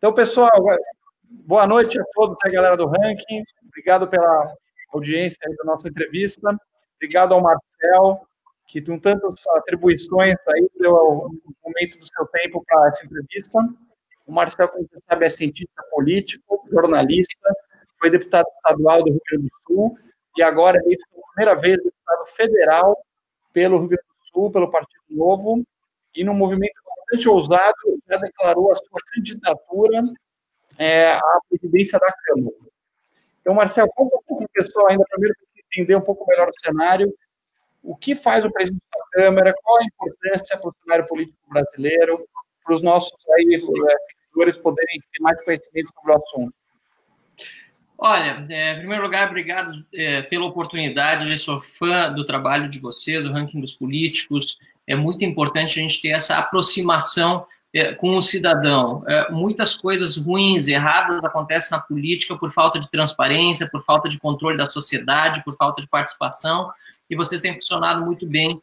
Então, pessoal, boa noite a todos, a galera do Ranking. Obrigado pela audiência aí da nossa entrevista. Obrigado ao Marcel, que com tantas atribuições aí deu um momento do seu tempo para essa entrevista. O Marcel, como você sabe, é cientista político, jornalista, foi deputado estadual do Rio Grande do Sul e agora é eleito pela primeira vez deputado federal pelo Rio Grande do Sul, pelo Partido Novo, e num movimento bastante ousado, já declarou a sua candidatura à presidência da Câmara. Então, Marcel, conta um pouco, pessoal, ainda primeiro para entender um pouco melhor o cenário. O que faz o presidente da Câmara? Qual a importância para o cenário político brasileiro, para os nossos seguidores poderem ter mais conhecimento sobre o assunto? Olha, em primeiro lugar, obrigado pela oportunidade. Eu sou fã do trabalho de vocês, do Ranking dos Políticos. É muito importante a gente ter essa aproximação com o cidadão. Muitas coisas ruins, erradas acontecem na política por falta de transparência, por falta de controle da sociedade, por falta de participação, e vocês têm funcionado muito bem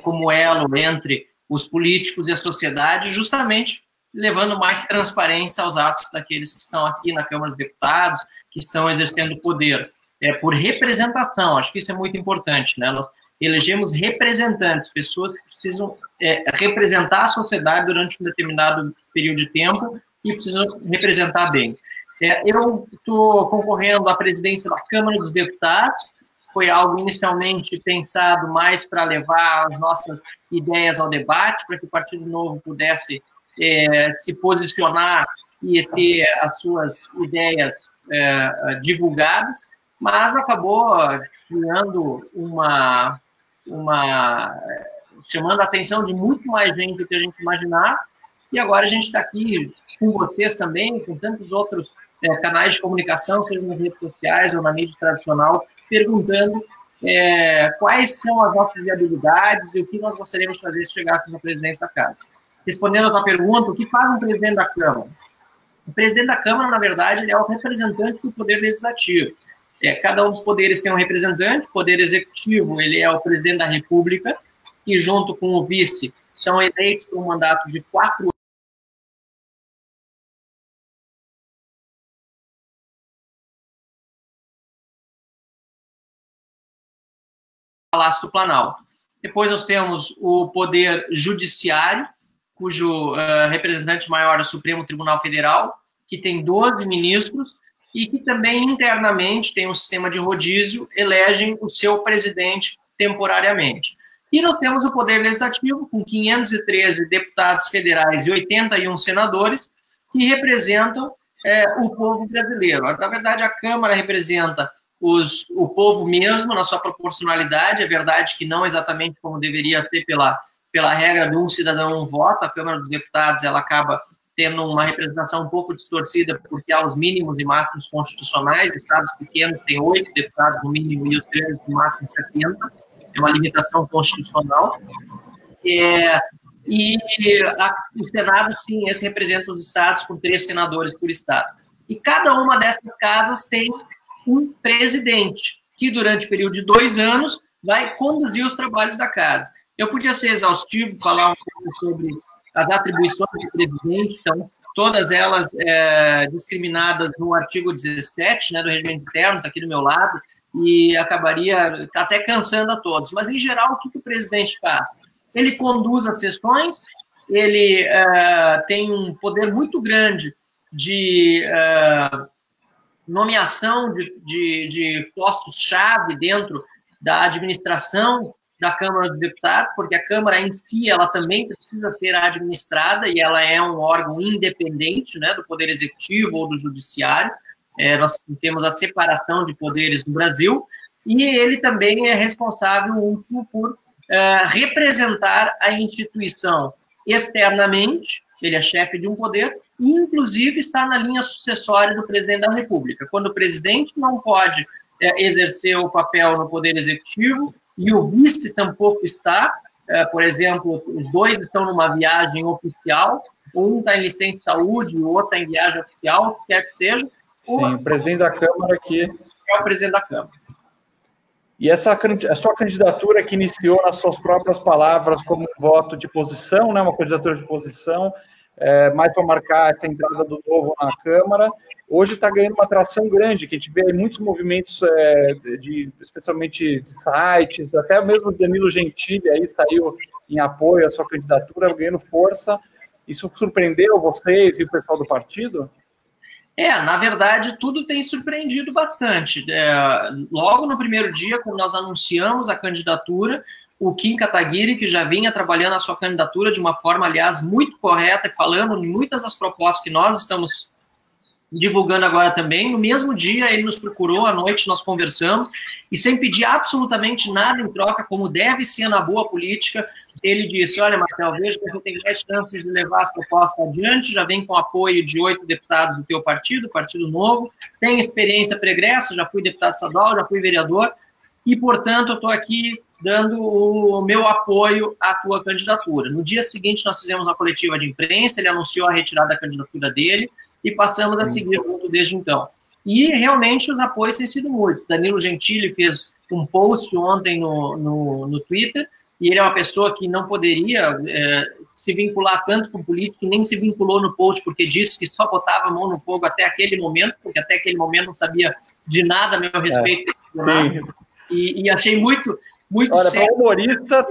como elo entre os políticos e a sociedade, justamente levando mais transparência aos atos daqueles que estão aqui na Câmara dos Deputados, que estão exercendo poder, por representação. Acho que isso é muito importante, né? Nós elegemos representantes, pessoas que precisam representar a sociedade durante um determinado período de tempo e precisam representar bem. Eu estou concorrendo à presidência da Câmara dos Deputados. Foi algo inicialmente pensado mais para levar as nossas ideias ao debate, para que o Partido Novo pudesse se posicionar e ter as suas ideias divulgadas, mas acabou criando chamando a atenção de muito mais gente do que a gente imaginava, e agora a gente está aqui com vocês também, com tantos outros canais de comunicação, seja nas redes sociais ou na mídia tradicional, perguntando quais são as nossas viabilidades e o que nós gostaríamos de fazer se chegássemos à presidência da Casa. Respondendo a tua pergunta, o que faz um presidente da Câmara? O presidente da Câmara, na verdade, ele é o representante do Poder Legislativo. Cada um dos poderes tem um representante. O Poder Executivo, ele é o presidente da República, e junto com o vice, são eleitos por um mandato de 4 anos. Palácio do Planalto. Depois nós temos o Poder Judiciário, cujo representante maior é o Supremo Tribunal Federal, que tem 12 ministros e que também internamente tem um sistema de rodízio, elegem o seu presidente temporariamente. E nós temos o Poder Legislativo, com 513 deputados federais e 81 senadores, que representam o povo brasileiro. Na verdade, a Câmara representa o povo mesmo, na sua proporcionalidade. É verdade que não exatamente como deveria ser pela regra de um cidadão, um voto. A Câmara dos Deputados ela acaba tendo uma representação um pouco distorcida, porque há os mínimos e máximos constitucionais. Estados pequenos têm 8 deputados no mínimo e os grandes no máximo 70. É uma limitação constitucional. O Senado, sim, esse representa os estados com 3 senadores por estado. E cada uma dessas casas tem um presidente, que durante o período de 2 anos vai conduzir os trabalhos da casa. Eu podia ser exaustivo, falar um pouco sobre as atribuições do presidente, então, todas elas discriminadas no artigo 17, né, do regimento interno, está aqui do meu lado, e acabaria até cansando a todos. Mas, em geral, o que o presidente faz? Ele conduz as sessões, ele tem um poder muito grande de nomeação de postos-chave dentro da administração da Câmara dos Deputados, porque a Câmara em si, ela também precisa ser administrada e ela é um órgão independente, né, do Poder Executivo ou do Judiciário. Nós temos a separação de poderes no Brasil e ele também é responsável por representar a instituição externamente. Ele é chefe de um poder e, inclusive, está na linha sucessória do presidente da República. Quando o presidente não pode exercer o papel no Poder Executivo e o vice tampouco está, por exemplo, os dois estão numa viagem oficial, um está em licença de saúde, o outro está em viagem oficial, o que quer que seja. Sim, o presidente da Câmara aqui. É o presidente da Câmara. E a sua candidatura que iniciou nas suas próprias palavras como um voto de posição, né, uma candidatura de posição, mais para marcar essa entrada do Novo na Câmara. Hoje está ganhando uma atração grande, que a gente vê aí muitos movimentos, especialmente de sites, até mesmo Danilo Gentili aí saiu em apoio à sua candidatura, ganhando força. Isso surpreendeu vocês e o pessoal do partido? Na verdade, tudo tem surpreendido bastante. Logo no primeiro dia, quando nós anunciamos a candidatura, o Kim Kataguiri, que já vinha trabalhando a sua candidatura de uma forma, aliás, muito correta, e falando em muitas das propostas que nós estamos divulgando agora também, no mesmo dia ele nos procurou, à noite nós conversamos, e sem pedir absolutamente nada em troca, como deve ser na boa política, ele disse: olha, Marcel, vejo que você tem mais chances de levar as propostas adiante, já vem com apoio de 8 deputados do teu partido, Partido Novo, tem experiência pregressa, já fui deputado estadual, já fui vereador, e, portanto, eu estou aqui dando o meu apoio à tua candidatura. No dia seguinte, nós fizemos uma coletiva de imprensa, ele anunciou a retirada da candidatura dele, e passamos a seguir junto desde então. E, realmente, os apoios têm sido muitos. Danilo Gentili fez um post ontem no Twitter, e ele é uma pessoa que não poderia se vincular tanto com política, e nem se vinculou no post, porque disse que só botava a mão no fogo até aquele momento, porque até aquele momento não sabia de nada a meu respeito. E achei muito Olha, para o humorista,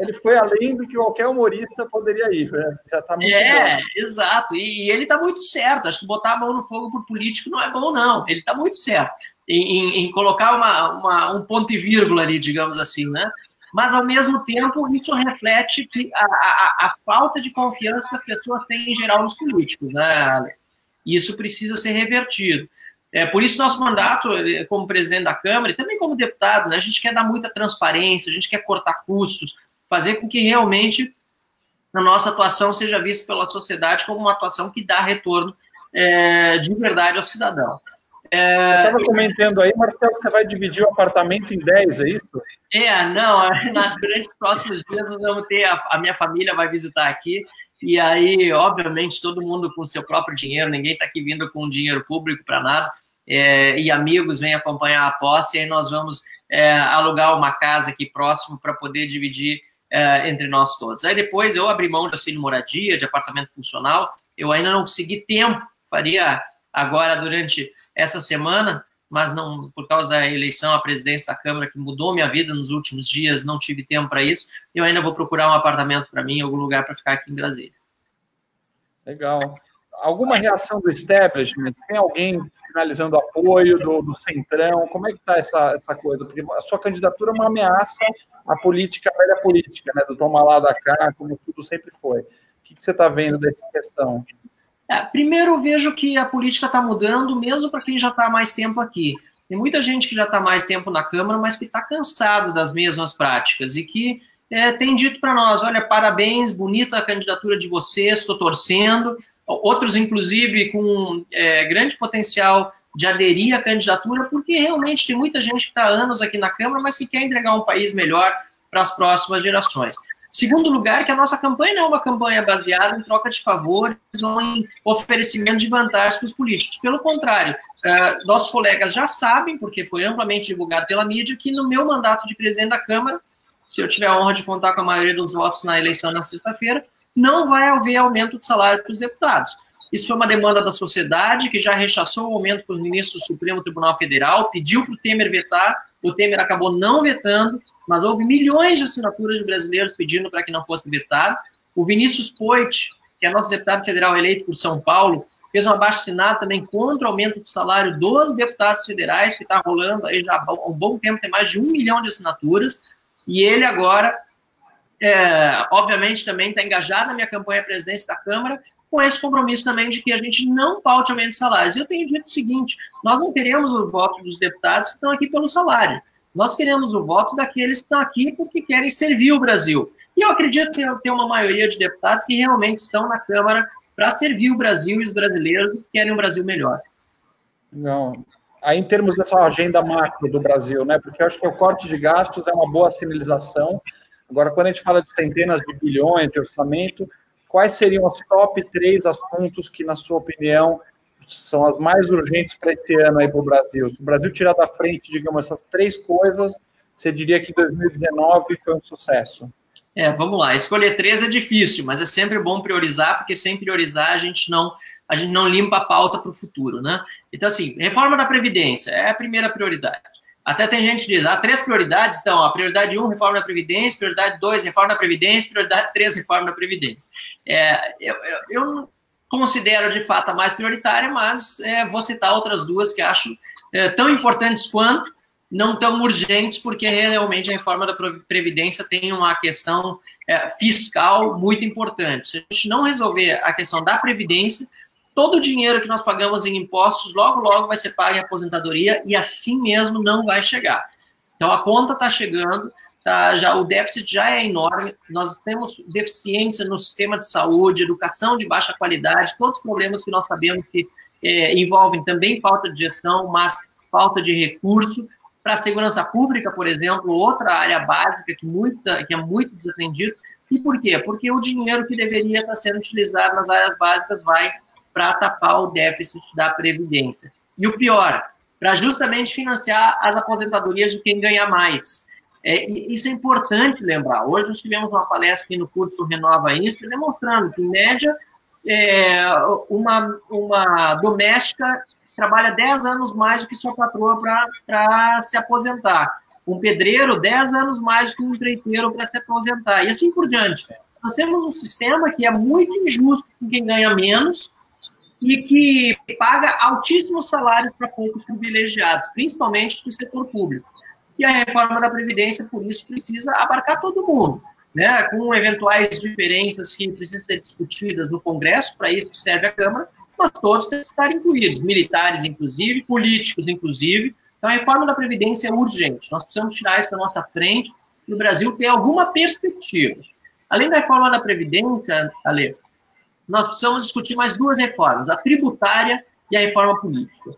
ele foi além do que qualquer humorista poderia ir, né? Já está muito bom. Exato, e ele está muito certo. Acho que botar a mão no fogo por político não é bom, não. Ele está muito certo em colocar um ponto e vírgula ali, digamos assim, né? Mas, ao mesmo tempo, isso reflete a falta de confiança que as pessoas têm, em geral, nos políticos, né, Ale? E isso precisa ser revertido. Por isso, nosso mandato, como presidente da Câmara, e também como deputado, né, a gente quer dar muita transparência, a gente quer cortar custos, fazer com que realmente a nossa atuação seja vista pela sociedade como uma atuação que dá retorno de verdade ao cidadão. Você estava comentando aí, Marcelo, que você vai dividir o apartamento em 10, é isso? Não, durante os próximos dias nós vamos ter, a minha família vai visitar aqui, e aí, obviamente, todo mundo com o seu próprio dinheiro, ninguém está aqui vindo com dinheiro público para nada, e amigos vêm acompanhar a posse, e aí nós vamos alugar uma casa aqui próximo para poder dividir entre nós todos. Aí depois eu abri mão de auxílio moradia, de apartamento funcional, eu ainda não consegui tempo, faria agora durante essa semana, mas não, por causa da eleição à presidência da Câmara, que mudou minha vida nos últimos dias, não tive tempo para isso, eu ainda vou procurar um apartamento para mim, algum lugar para ficar aqui em Brasília. Legal. Alguma reação do establishment? Tem alguém sinalizando apoio do Centrão? Como é que está essa coisa? Porque a sua candidatura é uma ameaça à política, à velha política, né? Do toma lá da cá, como tudo sempre foi. O que você está vendo dessa questão? Primeiro, eu vejo que a política está mudando, mesmo para quem já está há mais tempo aqui. Tem muita gente que já está há mais tempo na Câmara, mas que está cansado das mesmas práticas e que tem dito para nós: olha, parabéns, bonita a candidatura de vocês, estou torcendo. Outros, inclusive, com grande potencial de aderir à candidatura, porque realmente tem muita gente que está há anos aqui na Câmara, mas que quer entregar um país melhor para as próximas gerações. Segundo lugar, que a nossa campanha não é uma campanha baseada em troca de favores ou em oferecimento de vantagens para os políticos. Pelo contrário, nossos colegas já sabem, porque foi amplamente divulgado pela mídia, que no meu mandato de presidente da Câmara, se eu tiver a honra de contar com a maioria dos votos na eleição na sexta-feira, não vai haver aumento de salário para os deputados. Isso foi uma demanda da sociedade, que já rechaçou o aumento para os ministros do Supremo Tribunal Federal, pediu para o Temer vetar, o Temer acabou não vetando, mas houve milhões de assinaturas de brasileiros pedindo para que não fosse vetado. O Vinícius Poit, que é nosso deputado federal eleito por São Paulo, fez um abaixo-assinado também contra o aumento de salário dos deputados federais, que está rolando aí já há um bom tempo, tem mais de 1 milhão de assinaturas, e ele agora, obviamente, também está engajado na minha campanha à presidência da Câmara, com esse compromisso também de que a gente não paute aumento de salários. Eu tenho dito o seguinte: nós não queremos o voto dos deputados que estão aqui pelo salário. Nós queremos o voto daqueles que estão aqui porque querem servir o Brasil. E eu acredito que tem uma maioria de deputados que realmente estão na Câmara para servir o Brasil e os brasileiros que querem um Brasil melhor. Não. Aí, em termos dessa agenda macro do Brasil, né? Porque eu acho que o corte de gastos é uma boa sinalização. Agora, quando a gente fala de centenas de bilhões de orçamento, quais seriam os top 3 assuntos que, na sua opinião, são as mais urgentes para esse ano aí para o Brasil? Se o Brasil tirar da frente, digamos, essas 3 coisas, você diria que 2019 foi um sucesso? Vamos lá. Escolher 3 é difícil, mas é sempre bom priorizar, porque sem priorizar a gente não limpa a pauta para o futuro, né? Então, assim, reforma da Previdência é a primeira prioridade. Até tem gente que diz, 3 prioridades, então, a prioridade 1, reforma da Previdência, prioridade 2, reforma da Previdência, prioridade 3, reforma da Previdência. Eu considero, de fato, a mais prioritária, mas vou citar outras 2 que acho tão importantes quanto, não tão urgentes, porque realmente a reforma da Previdência tem uma questão fiscal muito importante. Se a gente não resolver a questão da Previdência, todo o dinheiro que nós pagamos em impostos, logo, logo vai ser pago em aposentadoria e assim mesmo não vai chegar. Então, a conta está chegando, o déficit já é enorme, nós temos deficiência no sistema de saúde, educação de baixa qualidade, todos os problemas que nós sabemos que envolvem também falta de gestão, mas falta de recurso. Para a segurança pública, por exemplo, outra área básica que é muito desatendida. E por quê? Porque o dinheiro que deveria estar sendo utilizado nas áreas básicas vai para tapar o déficit da Previdência. E o pior, para justamente financiar as aposentadorias de quem ganha mais. Isso é importante lembrar. Hoje nós tivemos uma palestra aqui no curso Renova Insper, demonstrando que, em média, uma doméstica trabalha 10 anos mais do que sua patroa para se aposentar. Um pedreiro, 10 anos mais do que um empreiteiro para se aposentar. E assim por diante. Nós temos um sistema que é muito injusto com quem ganha menos e que paga altíssimos salários para poucos privilegiados, principalmente do setor público. E a reforma da Previdência, por isso, precisa abarcar todo mundo, né? Com eventuais diferenças que precisam ser discutidas no Congresso, para isso que serve a Câmara, mas todos têm que estar incluídos, militares, inclusive, políticos, inclusive. Então, a reforma da Previdência é urgente. Nós precisamos tirar isso da nossa frente e o Brasil ter alguma perspectiva. Além da reforma da Previdência, Ale, nós precisamos discutir mais 2 reformas, a tributária e a reforma política.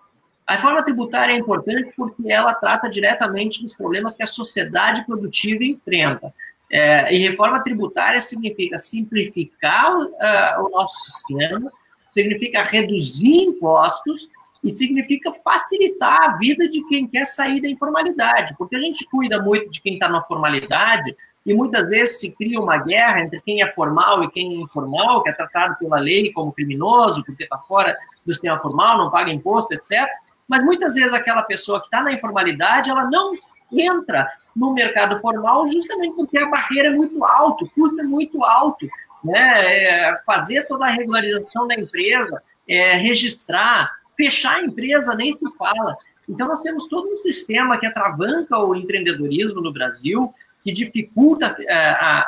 A reforma tributária é importante porque ela trata diretamente dos problemas que a sociedade produtiva enfrenta. E reforma tributária significa simplificar o nosso sistema, significa reduzir impostos e significa facilitar a vida de quem quer sair da informalidade, porque a gente cuida muito de quem está na formalidade e muitas vezes se cria uma guerra entre quem é formal e quem é informal, que é tratado pela lei como criminoso, porque está fora do sistema formal, não paga imposto, etc. Mas muitas vezes aquela pessoa que está na informalidade, ela não entra no mercado formal justamente porque a barreira é muito alta, o custo é muito alto, né? Fazer toda a regularização da empresa, registrar, fechar a empresa, nem se fala. Então, nós temos todo um sistema que atravanca o empreendedorismo no Brasil, que dificulta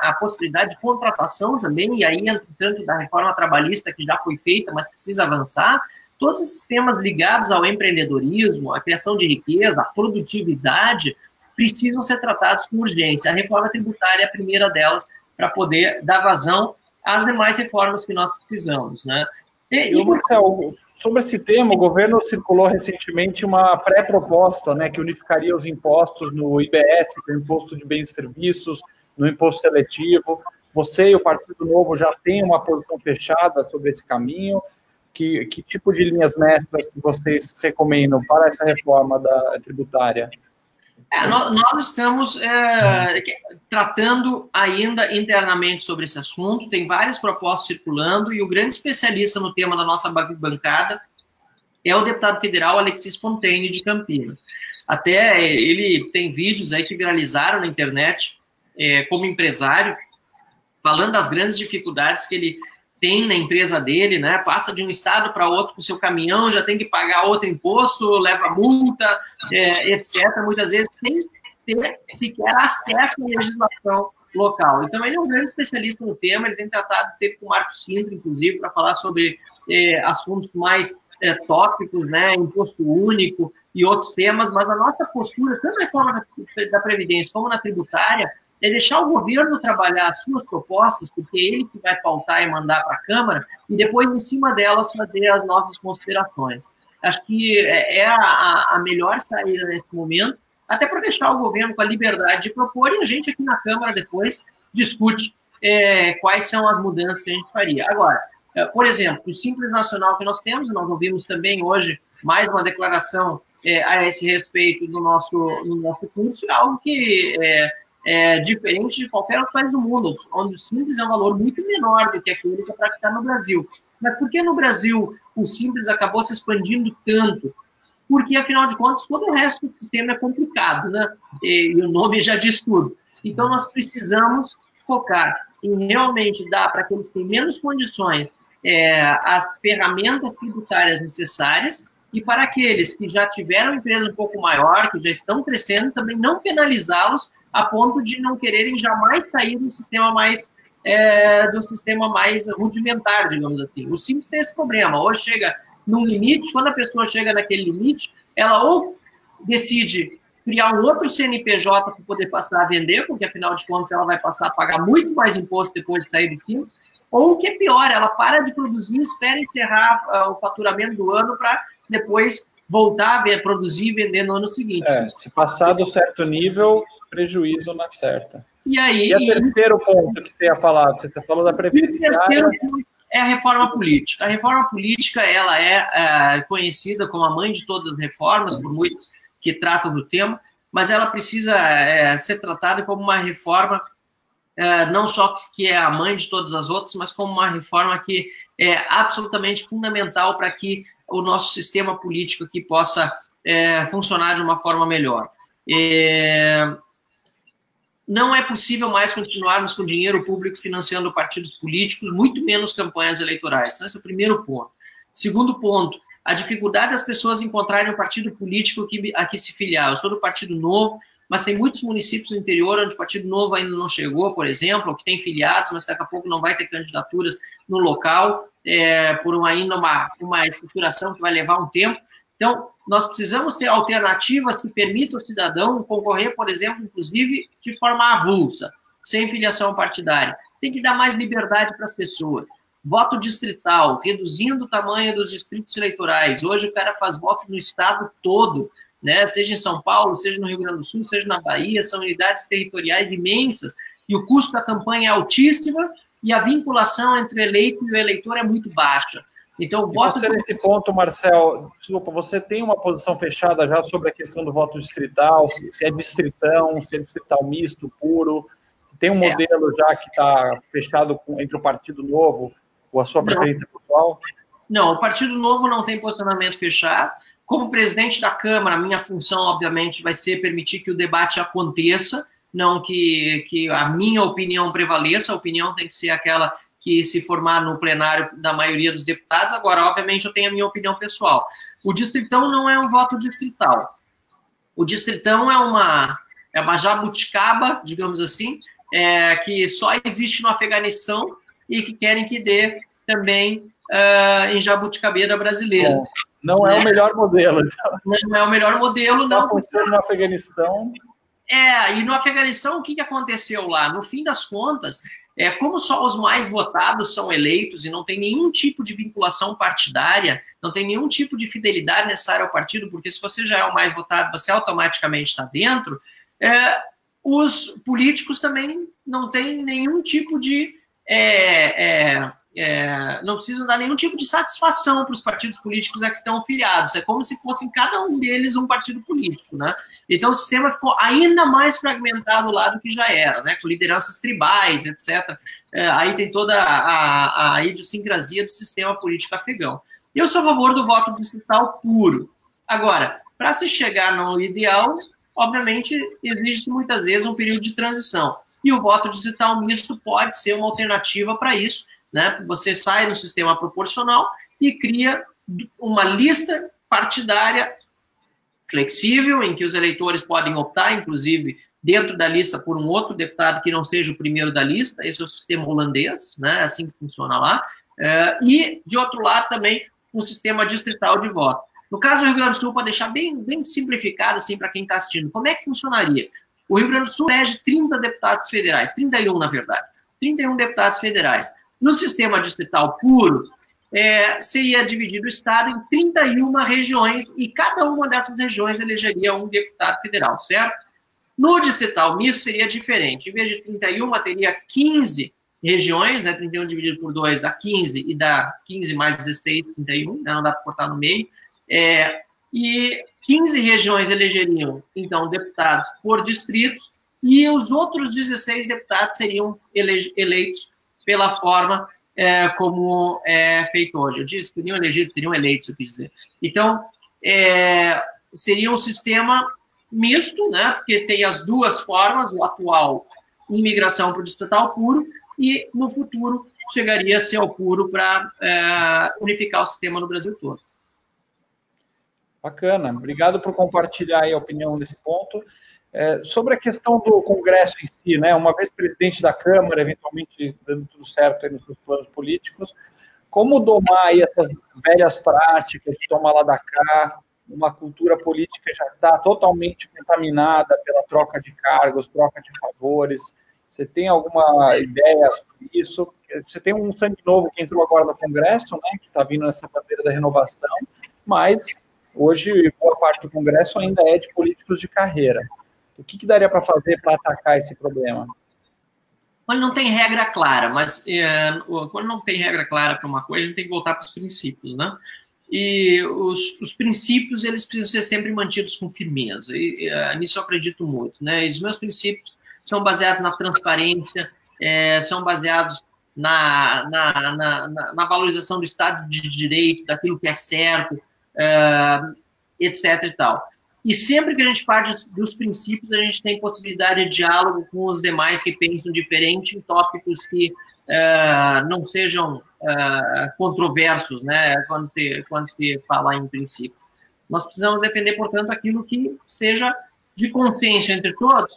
a possibilidade de contratação também, e aí entra tanto da reforma trabalhista que já foi feita, mas precisa avançar. Todos esses temas ligados ao empreendedorismo, à criação de riqueza, à produtividade, precisam ser tratados com urgência. A reforma tributária é a primeira delas, para poder dar vazão às demais reformas que nós precisamos, né? Marcel, sobre esse tema, o governo circulou recentemente uma pré-proposta, né, que unificaria os impostos no IBS, que é o Imposto de Bens e Serviços, no Imposto Seletivo. Você e o Partido Novo já têm uma posição fechada sobre esse caminho? Que tipo de linhas mestras que vocês recomendam para essa reforma tributária? Nós estamos tratando ainda internamente sobre esse assunto, tem várias propostas circulando, e o grande especialista no tema da nossa bancada é o deputado federal Alexis Fontaine, de Campinas. Até ele tem vídeos aí que viralizaram na internet como empresário, falando das grandes dificuldades que ele tem na empresa dele, né? Passa de um estado para outro com seu caminhão, já tem que pagar outro imposto, leva multa, etc. Muitas vezes sem ter sequer acesso à legislação local. Então, ele é um grande especialista no tema, ele tem tratado, teve com o Marco Sintra, inclusive, para falar sobre assuntos mais tópicos, né? Imposto único e outros temas, mas a nossa postura, tanto na reforma da Previdência como na tributária, é deixar o governo trabalhar as suas propostas, porque é ele que vai pautar e mandar para a Câmara, e depois, em cima delas, fazer as nossas considerações. Acho que é a melhor saída nesse momento, até para deixar o governo com a liberdade de propor, e a gente aqui na Câmara depois discute quais são as mudanças que a gente faria. Agora, por exemplo, o Simples Nacional que nós temos, nós ouvimos também hoje mais uma declaração a esse respeito no nosso curso, algo que diferente de qualquer outro país do mundo, onde o Simples é um valor muito menor do que aquele que é praticado no Brasil. Mas por que no Brasil o Simples acabou se expandindo tanto? Porque, afinal de contas, todo o resto do sistema é complicado, né? E o nome já diz tudo. Então, nós precisamos focar em realmente dar para aqueles que têm menos condições as ferramentas tributárias necessárias, e para aqueles que já tiveram empresa um pouco maior, que já estão crescendo, também não penalizá-los a ponto de não quererem jamais sair do sistema mais rudimentar, digamos assim. O Simples tem esse problema. Hoje chega num limite, quando a pessoa chega naquele limite, ela ou decide criar um outro CNPJ para poder passar a vender, porque, afinal de contas, ela vai passar a pagar muito mais imposto depois de sair do Simples, ou o que é pior, ela para de produzir, espera encerrar o faturamento do ano para depois voltar a produzir e vender no ano seguinte. Se passar do certo nível, prejuízo na certa. E aí... E o terceiro ponto que você ia falar? Você está falando da previdenciária... O terceiro ponto é a reforma política. A reforma política, ela é conhecida como a mãe de todas as reformas, por muitos que tratam do tema, mas ela precisa ser tratada como uma reforma não só que é a mãe de todas as outras, mas como uma reforma que é absolutamente fundamental para que o nosso sistema político aqui possa funcionar de uma forma melhor. Não é possível mais continuarmos com dinheiro público financiando partidos políticos, muito menos campanhas eleitorais. Então, esse é o primeiro ponto. Segundo ponto, a dificuldade das pessoas encontrarem um partido político a que se filiar. Eu sou do Partido Novo, mas tem muitos municípios do interior onde o Partido Novo ainda não chegou, por exemplo, ou que tem filiados, mas daqui a pouco não vai ter candidaturas no local, por ainda uma estruturação que vai levar um tempo. Então, nós precisamos ter alternativas que permitam ao cidadão concorrer, por exemplo, inclusive de forma avulsa, sem filiação partidária. Tem que dar mais liberdade para as pessoas. Voto distrital, reduzindo o tamanho dos distritos eleitorais. Hoje o cara faz voto no estado todo, né? Seja em São Paulo, seja no Rio Grande do Sul, seja na Bahia, são unidades territoriais imensas, e o custo da campanha é altíssimo, e a vinculação entre o eleito e o eleitor é muito baixa. Então, o voto... Você, nesse ponto, Marcel, desculpa, você tem uma posição fechada já sobre a questão do voto distrital, se é distritão, se é distrital misto, puro, tem um modelo já que está fechado entre o Partido Novo ou a sua preferência pessoal? Não, o Partido Novo não tem posicionamento fechado. Como presidente da Câmara, minha função, obviamente, vai ser permitir que o debate aconteça, não que a minha opinião prevaleça, a opinião tem que ser aquela que se formar no plenário da maioria dos deputados. Agora, obviamente, eu tenho a minha opinião pessoal. O distritão não é um voto distrital. O distritão é uma jabuticaba, digamos assim, que só existe no Afeganistão e que querem que dê também em jabuticabeira brasileira. Bom, não é o melhor modelo. Então. Não é o melhor modelo, não. Só funciona no Afeganistão. E no Afeganistão, o que aconteceu lá? No fim das contas, como só os mais votados são eleitos e não tem nenhum tipo de vinculação partidária, não tem nenhum tipo de fidelidade necessária ao partido, porque se você já é o mais votado, você automaticamente está dentro, os políticos também não têm nenhum tipo de... não precisam dar nenhum tipo de satisfação para os partidos políticos a que estão afiliados. É como se fossem cada um deles um partido político, né? Então o sistema ficou ainda mais fragmentado lá do que já era, né? Com lideranças tribais, etc. Aí tem toda a idiosincrasia do sistema político afegão. Eu sou a favor do voto distrital puro. Agora, para se chegar no ideal, obviamente, exige muitas vezes um período de transição. E o voto distrital misto pode ser uma alternativa para isso, né? Você sai do sistema proporcional e cria uma lista partidária flexível, em que os eleitores podem optar, inclusive, dentro da lista por um outro deputado que não seja o primeiro da lista. Esse é o sistema holandês, né? Assim que funciona lá. E, de outro lado, também um sistema distrital de voto. No caso do Rio Grande do Sul, para deixar bem simplificado assim, para quem está assistindo, como é que funcionaria? O Rio Grande do Sul elege 30 deputados federais, 31 na verdade, 31 deputados federais. No sistema distrital puro, seria dividido o Estado em 31 regiões e cada uma dessas regiões elegeria um deputado federal, certo? No distrital misto seria diferente. Em vez de 31, teria 15 regiões, né? 31 dividido por 2 dá 15 e dá 15 mais 16, 31, né? Não dá para cortar no meio. E 15 regiões elegeriam, então, deputados por distritos e os outros 16 deputados seriam eleitos pela forma como é feito hoje. Eu disse que seriam elegidos, seriam eleitos, eu quis dizer. Então, seria um sistema misto, né, porque tem as duas formas, o atual imigração para o estatal puro, e no futuro chegaria-se ao puro para unificar o sistema no Brasil todo. Bacana, obrigado por compartilhar aí a opinião nesse ponto. Sobre a questão do Congresso em si, né, uma vez presidente da Câmara, eventualmente dando tudo certo aí nos seus planos políticos, como domar aí essas velhas práticas de tomar lá da cá, uma cultura política já está totalmente contaminada pela troca de cargos, troca de favores? Você tem alguma ideia sobre isso? Você tem um sangue novo que entrou agora no Congresso, né, que está vindo nessa bandeira da renovação, mas hoje boa parte do Congresso ainda é de políticos de carreira. O que daria para fazer para atacar esse problema? Olha, não tem regra clara, mas quando não tem regra clara para uma coisa, a gente tem que voltar para os princípios, né? E os princípios, eles precisam ser sempre mantidos com firmeza, e nisso eu acredito muito, né? E os meus princípios são baseados na transparência, são baseados na valorização do Estado de Direito, daquilo que é certo, etc. e tal. E sempre que a gente parte dos princípios, a gente tem possibilidade de diálogo com os demais que pensam diferente em tópicos que não sejam controversos, né, quando se fala em princípio. Nós precisamos defender, portanto, aquilo que seja de consenso entre todos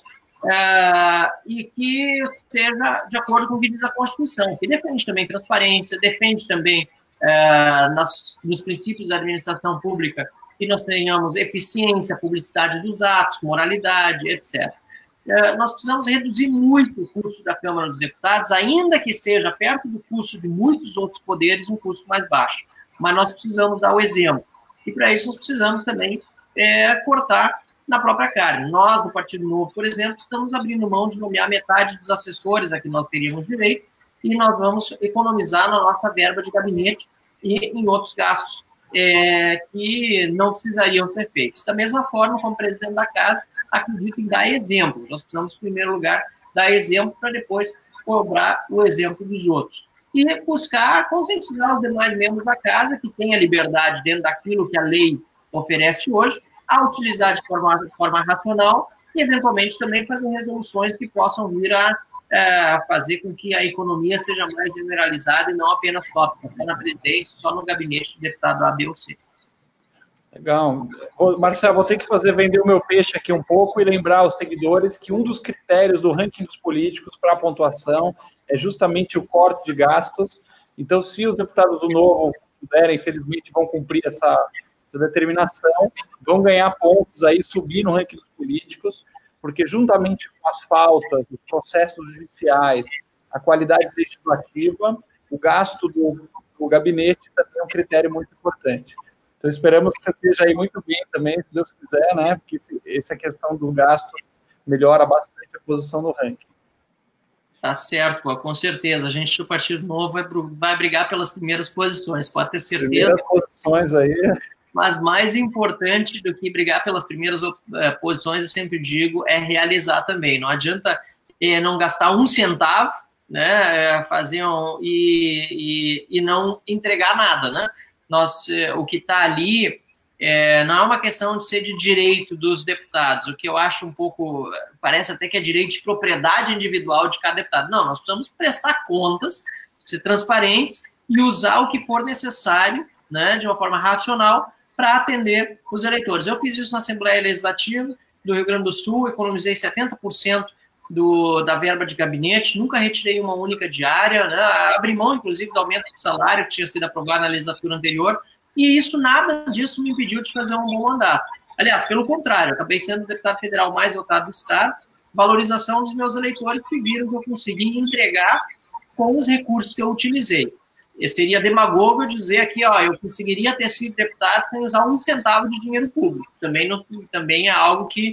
e que seja de acordo com o que diz a Constituição, que defende também transparência, defende também nos princípios da administração pública que nós tenhamos eficiência, publicidade dos atos, moralidade, etc. Nós precisamos reduzir muito o custo da Câmara dos Deputados, ainda que seja perto do custo de muitos outros poderes, um custo mais baixo. Mas nós precisamos dar o exemplo. E, para isso, nós precisamos também cortar na própria carne. Nós, do Partido Novo, por exemplo, estamos abrindo mão de nomear metade dos assessores a que nós teríamos direito, e nós vamos economizar na nossa verba de gabinete e em outros gastos que não precisariam ser feitos. Da mesma forma, como presidente da Casa, acredito em dar exemplo. Nós precisamos, em primeiro lugar, dar exemplo para depois cobrar o exemplo dos outros. E buscar conscientizar os demais membros da Casa, que têm a liberdade, dentro daquilo que a lei oferece hoje, a utilizar de forma racional e, eventualmente, também fazer resoluções que possam vir a fazer com que a economia seja mais generalizada e não apenas só na presidência, só no gabinete do deputado A, B ou C. Legal. Marcelo, vou ter que vender o meu peixe aqui um pouco e lembrar aos seguidores que um dos critérios do ranking dos políticos para a pontuação é justamente o corte de gastos. Então, se os deputados do Novo puderem, infelizmente, vão cumprir essa determinação, vão ganhar pontos aí, subir no ranking dos políticos, porque juntamente com as faltas, os processos judiciais, a qualidade legislativa, o gasto do gabinete também é um critério muito importante. Então, esperamos que você esteja aí muito bem também, se Deus quiser, né? Porque essa questão dos gastos melhora bastante a posição no ranking. Tá certo, pô, com certeza. A gente do Partido Novo vai brigar pelas primeiras posições, pode ter certeza. Primeiras posições aí. Mas mais importante do que brigar pelas primeiras posições, eu sempre digo, é realizar também. Não adianta não gastar um centavo, né, e não entregar nada, né? O que está ali não é uma questão de ser de direito dos deputados, o que eu acho um pouco, parece até que é direito de propriedade individual de cada deputado. Não, nós precisamos prestar contas, ser transparentes e usar o que for necessário, né, de uma forma racional, para atender os eleitores. Eu fiz isso na Assembleia Legislativa do Rio Grande do Sul, economizei 70% da verba de gabinete, nunca retirei uma única diária, né? Abri mão, inclusive, do aumento de salário que tinha sido aprovado na legislatura anterior, e nada disso me impediu de fazer um bom mandato. Aliás, pelo contrário, acabei sendo o deputado federal mais votado do Estado, valorização dos meus eleitores que viram que eu consegui entregar com os recursos que eu utilizei. Seria demagogo dizer aqui, eu conseguiria ter sido deputado sem usar um centavo de dinheiro público. Também é algo que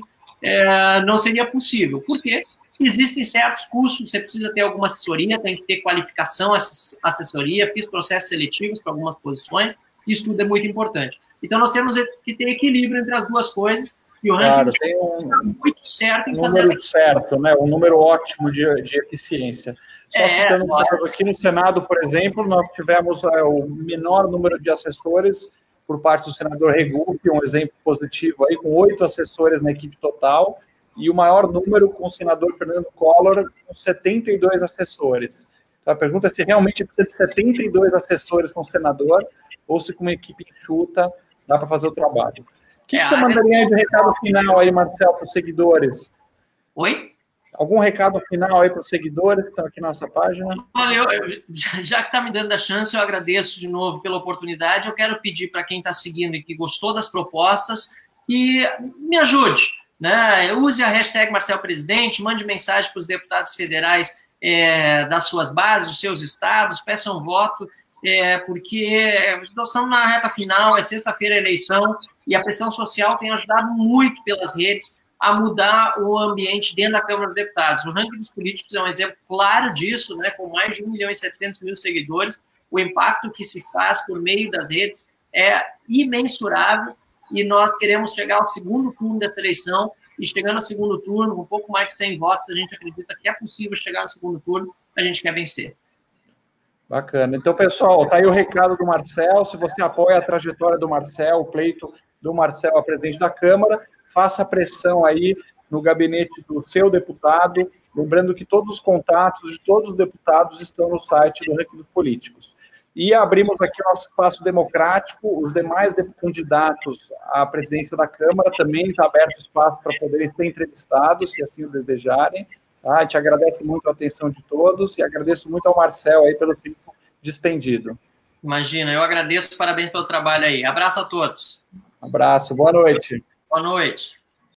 não seria possível. Por quê? Existem certos custos, você precisa ter alguma assessoria, tem que ter qualificação, assessoria, fiz processos seletivos para algumas posições, isso tudo é muito importante. Então, nós temos que ter equilíbrio entre as duas coisas E o Claro, ranking tem está muito certo em fazer número certo, né? Um número ótimo de eficiência. Só citando um caso aqui no Senado, por exemplo, nós tivemos o menor número de assessores por parte do senador Regufe, um exemplo positivo aí, com 8 assessores na equipe total, e o maior número com o senador Fernando Collor, com 72 assessores. Então, a pergunta é se realmente precisa de 72 assessores com o senador, ou se com uma equipe enxuta dá para fazer o trabalho. O que você mandaria aí de recado final aí, Marcel, para os seguidores? Oi? Algum recado final aí para os seguidores que estão aqui na nossa página? Olha, já que está me dando a chance, eu agradeço de novo pela oportunidade. Eu quero pedir para quem está seguindo e que gostou das propostas que me ajude, né? Use a hashtag Marcel Presidente, mande mensagem para os deputados federais das suas bases, dos seus estados, peçam voto, porque nós estamos na reta final, é sexta-feira a eleição, e a pressão social tem ajudado muito pelas redes a mudar o ambiente dentro da Câmara dos Deputados. O ranking dos políticos é um exemplo claro disso, né? Com mais de 1.700.000 seguidores, o impacto que se faz por meio das redes é imensurável, e nós queremos chegar ao segundo turno dessa eleição, e chegando ao segundo turno, com um pouco mais de 100 votos, a gente acredita que é possível chegar no segundo turno, a gente quer vencer. Bacana. Então, pessoal, está aí o recado do Marcel. Se você apoia a trajetória do Marcel, o pleito do Marcel a presidente da Câmara, faça pressão aí no gabinete do seu deputado, lembrando que todos os contatos de todos os deputados estão no site do Ranking dos Políticos. E abrimos aqui o nosso espaço democrático, os demais candidatos à presidência da Câmara também está aberto espaço para poderem ser entrevistados, se assim o desejarem. Tá? A gente agradece muito a atenção de todos e agradeço muito ao Marcel aí pelo tempo despendido. Imagina, eu agradeço, parabéns pelo trabalho aí. Abraço a todos. Abraço, boa noite. Boa noite.